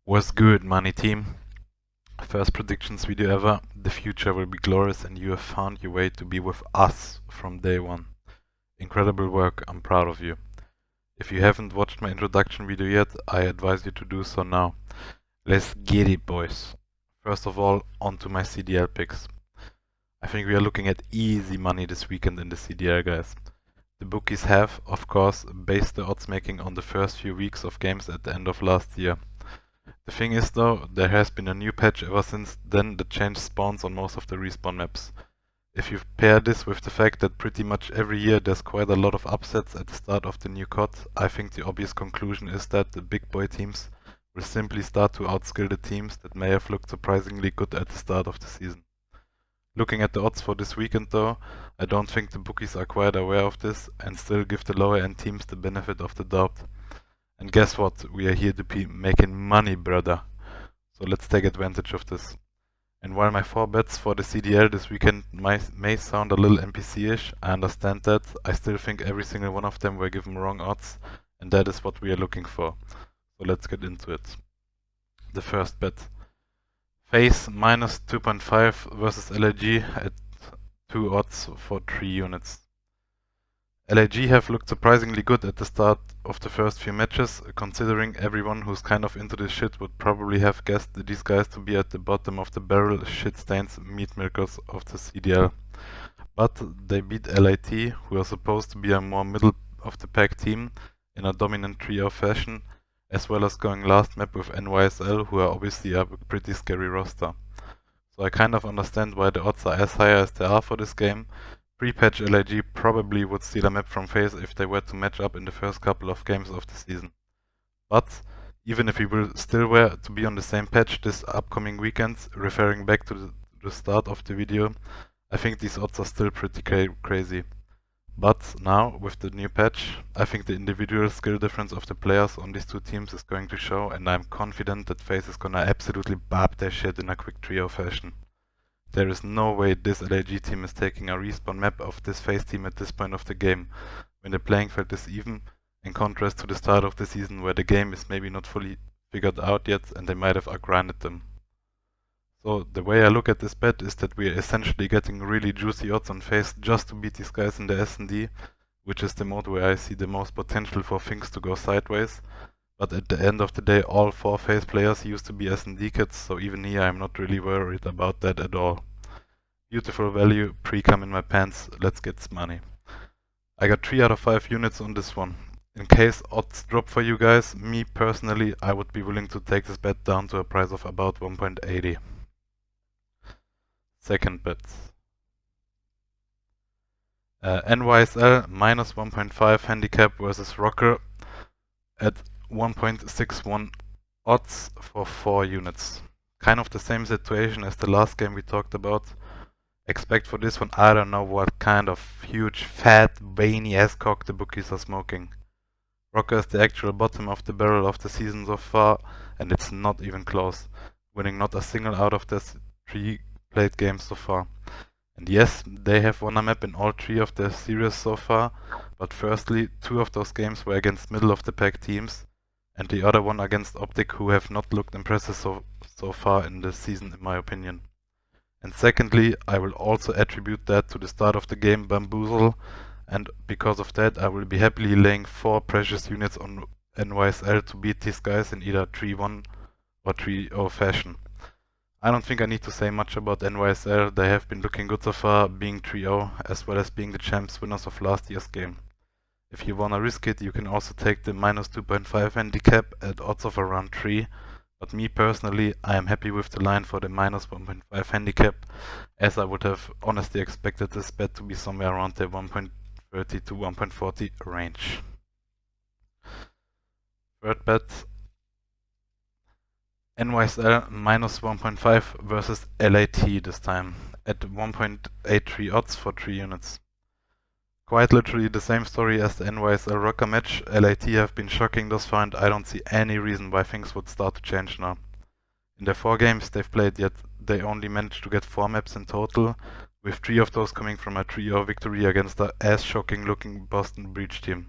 What's good, money team? First predictions video ever. The future will be glorious and you have found your way to be with us from day one. Incredible work, I'm proud of you. If you haven't watched my introduction video yet, I advise you to do so now. Let's get it, boys. First of all, onto my CDL picks. I think we are looking at easy money this weekend in the CDL, guys. The bookies have, of course, based the odds making on the first few weeks of games at the end of last year. The thing is though, there has been a new patch ever since then that changed spawns on most of the respawn maps. If you pair this with the fact that pretty much every year there's quite a lot of upsets at the start of the new COD, I think the obvious conclusion is that the big boy teams will simply start to outskill the teams that may have looked surprisingly good at the start of the season. Looking at the odds for this weekend though, I don't think the bookies are quite aware of this and still give the lower end teams the benefit of the doubt. And guess what? We are here to be making money, brother. So let's take advantage of this. And while my 4 bets for the CDL this weekend may sound a little NPC-ish, I understand that. I still think every single one of them were given wrong odds, and that is what we are looking for. So let's get into it. The first bet. FaZe minus 2.5 versus LAG at 2 odds for 3 units. LAG have looked surprisingly good at the start of the first few matches, considering everyone who's kind of into this shit would probably have guessed these guys to be at the bottom of the barrel shit-stains meat milkers of the CDL. But they beat LIT, who are supposed to be a more middle-of-the-pack team, in a dominant trio fashion, as well as going last map with NYSL, who are obviously a pretty scary roster. So I kind of understand why the odds are as high as they are for this game. Pre-patch LAG probably would steal a map from FaZe if they were to match up in the first couple of games of the season. But even if we will still were to be on the same patch this upcoming weekend, referring back to the start of the video, I think these odds are still pretty crazy. But now, with the new patch, I think the individual skill difference of the players on these two teams is going to show, and I'm confident that FaZe is gonna absolutely bop their shit in a quick trio fashion. There is no way this LAG team is taking a respawn map of this FaZe team at this point of the game, when the playing field is even, in contrast to the start of the season where the game is maybe not fully figured out yet and they might have outgrinded them. So the way I look at this bet is that we are essentially getting really juicy odds on FaZe just to beat these guys in the S&D, which is the mode where I see the most potential for things to go sideways. But at the end of the day, all 4 FaZe players used to be S&D kids, so even here I'm not really worried about that at all. Beautiful value, pre-cum in my pants, let's get this money. I got 3 out of 5 units on this one. In case odds drop for you guys, me personally, I would be willing to take this bet down to a price of about 1.80. Second bet. NYSL minus 1.5 handicap versus Rocker at 1.61 odds for 4 units. Kind of the same situation as the last game we talked about. Expect for this one, I don't know what kind of huge, fat, veiny ass cock the bookies are smoking. Rocker is the actual bottom of the barrel of the season so far, and it's not even close, winning not a single out of the 3 played games so far. And yes, they have won a map in all 3 of their series so far, but firstly, 2 of those games were against middle of the pack teams, and the other one against Optic, who have not looked impressive so far in the season in my opinion. And secondly, I will also attribute that to the start of the game bamboozle, and because of that I will be happily laying 4 precious units on NYSL to beat these guys in either 3-1 or 3-0 fashion. I don't think I need to say much about NYSL, they have been looking good so far, being 3-0 as well as being the champs winners of last year's game. If you wanna risk it, you can also take the minus 2.5 handicap at odds of around 3, but me personally, I am happy with the line for the minus 1.5 handicap, as I would have honestly expected this bet to be somewhere around the 1.30 to 1.40 range. Third bet. NYSL minus 1.5 versus LAT this time, at 1.83 odds for 3 units. Quite literally the same story as the NYSL Rocker match. LAT have been shocking thus far and I don't see any reason why things would start to change now. In the 4 games they've played yet, they only managed to get 4 maps in total, with 3 of those coming from a 3-0 victory against the ass-shocking looking Boston Breach team.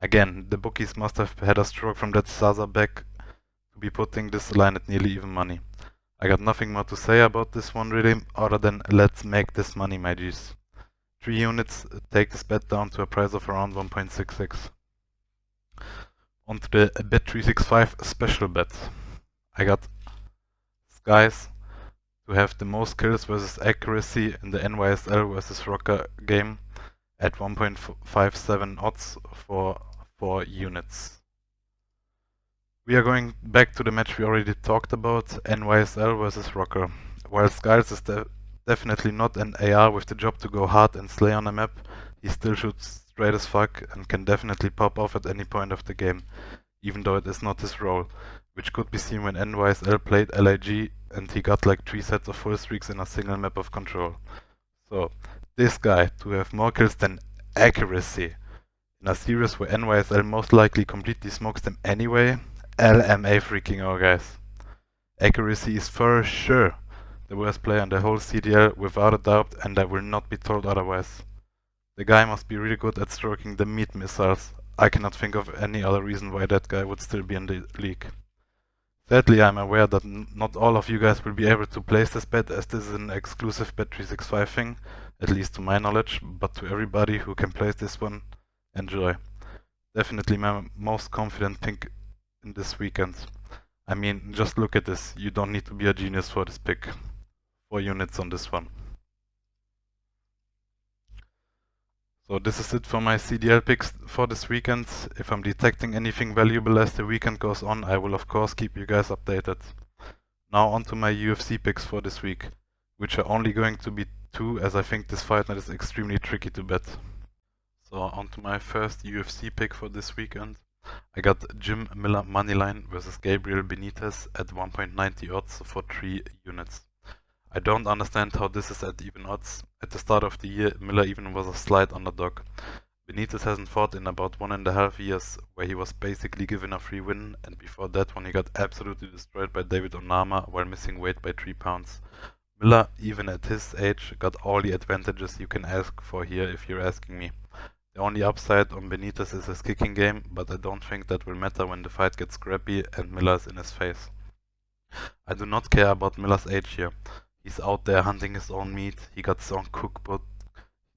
Again, the bookies must have had a stroke from that Zaza back to be putting this line at nearly even money. I got nothing more to say about this one really, other than let's make this money, my G's. 3 units, take this bet down to a price of around 1.66. Onto the Bet365 special bet. I got Skies to have the most kills versus accuracy in the NYSL versus Rocker game at 1.57 odds for 4 units. We are going back to the match we already talked about, NYSL versus Rocker. While Skiles is definitely not an AR with the job to go hard and slay on a map, he still shoots straight as fuck and can definitely pop off at any point of the game, even though it is not his role, which could be seen when NYSL played LIG and he got like 3 sets of full streaks in a single map of control. So, this guy to have more kills than accuracy in a series where NYSL most likely completely smokes them anyway, LMA freaking oh guys. Accuracy is for sure the worst player in the whole CDL without a doubt, and I will not be told otherwise. The guy must be really good at stroking the meat missiles. I cannot think of any other reason why that guy would still be in the league. Sadly, I'm aware that not all of you guys will be able to place this bet, as this is an exclusive Bet365 thing, at least to my knowledge, but to everybody who can place this one, enjoy. Definitely my most confident pick in this weekend. I mean, just look at this. You don't need to be a genius for this pick. 4 units on this one. So this is it for my CDL picks for this weekend. If I'm detecting anything valuable as the weekend goes on, I will of course keep you guys updated. Now on to my UFC picks for this week, which are only going to be 2, as I think this fight night is extremely tricky to bet. So on to my first UFC pick for this weekend. I got Jim Miller moneyline versus Gabriel Benitez at 1.90 odds for 3 units. I don't understand how this is at even odds. At the start of the year, Miller even was a slight underdog. Benitez hasn't fought in about 1.5 years, where he was basically given a free win, and before that one he got absolutely destroyed by David Onama while missing weight by 3 pounds. Miller, even at his age, got all the advantages you can ask for here if you're asking me. The only upside on Benitez is his kicking game, but I don't think that will matter when the fight gets scrappy and Miller's in his face. I do not care about Miller's age here. He's out there hunting his own meat, he got his own cookbook,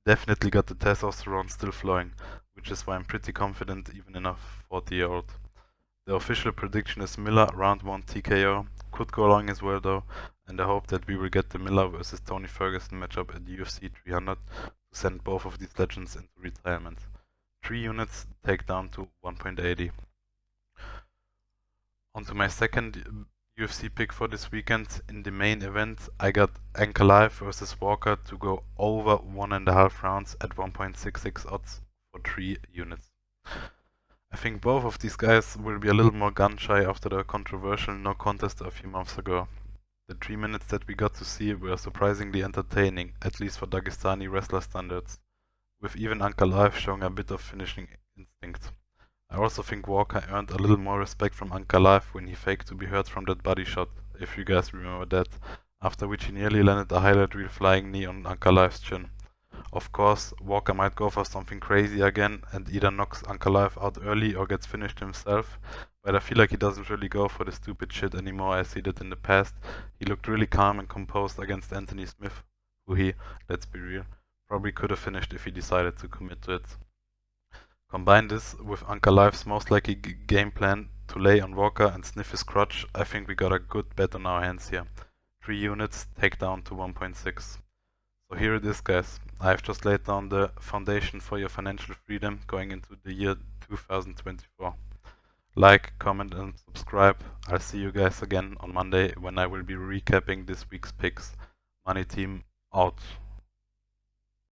definitely got the testosterone still flowing, which is why I'm pretty confident even in a 40-year-old. The official prediction is Miller round 1 TKO, could go long as well though, and I hope that we will get the Miller versus Tony Ferguson matchup at UFC 300 to send both of these legends into retirement. 3 units take down to 1.80. On to my second UFC pick for this weekend. In the main event, I got Ankalaev versus Walker to go over 1.5 rounds at 1.66 odds for 3 units. I think both of these guys will be a little more gun shy after the controversial no contest a few months ago. The 3 minutes that we got to see were surprisingly entertaining, at least for Dagestani wrestler standards, with even Ankalaev showing a bit of finishing instinct. I also think Walker earned a little more respect from Ankalaev when he faked to be hurt from that body shot, if you guys remember that, after which he nearly landed a highlight reel flying knee on Ankalaev's chin. Of course, Walker might go for something crazy again and either knocks Ankalaev out early or gets finished himself, but I feel like he doesn't really go for the stupid shit anymore as he did in the past. He looked really calm and composed against Anthony Smith, who he, let's be real, probably could have finished if he decided to commit to it. Combine this with Ankalaev's most likely game plan to lay on Walker and sniff his crotch, I think we got a good bet on our hands here. 3 units, take down to 1.6. So here it is guys, I've just laid down the foundation for your financial freedom going into the year 2024. Like, comment and subscribe. I'll see you guys again on Monday when I will be recapping this week's picks. Money Team out.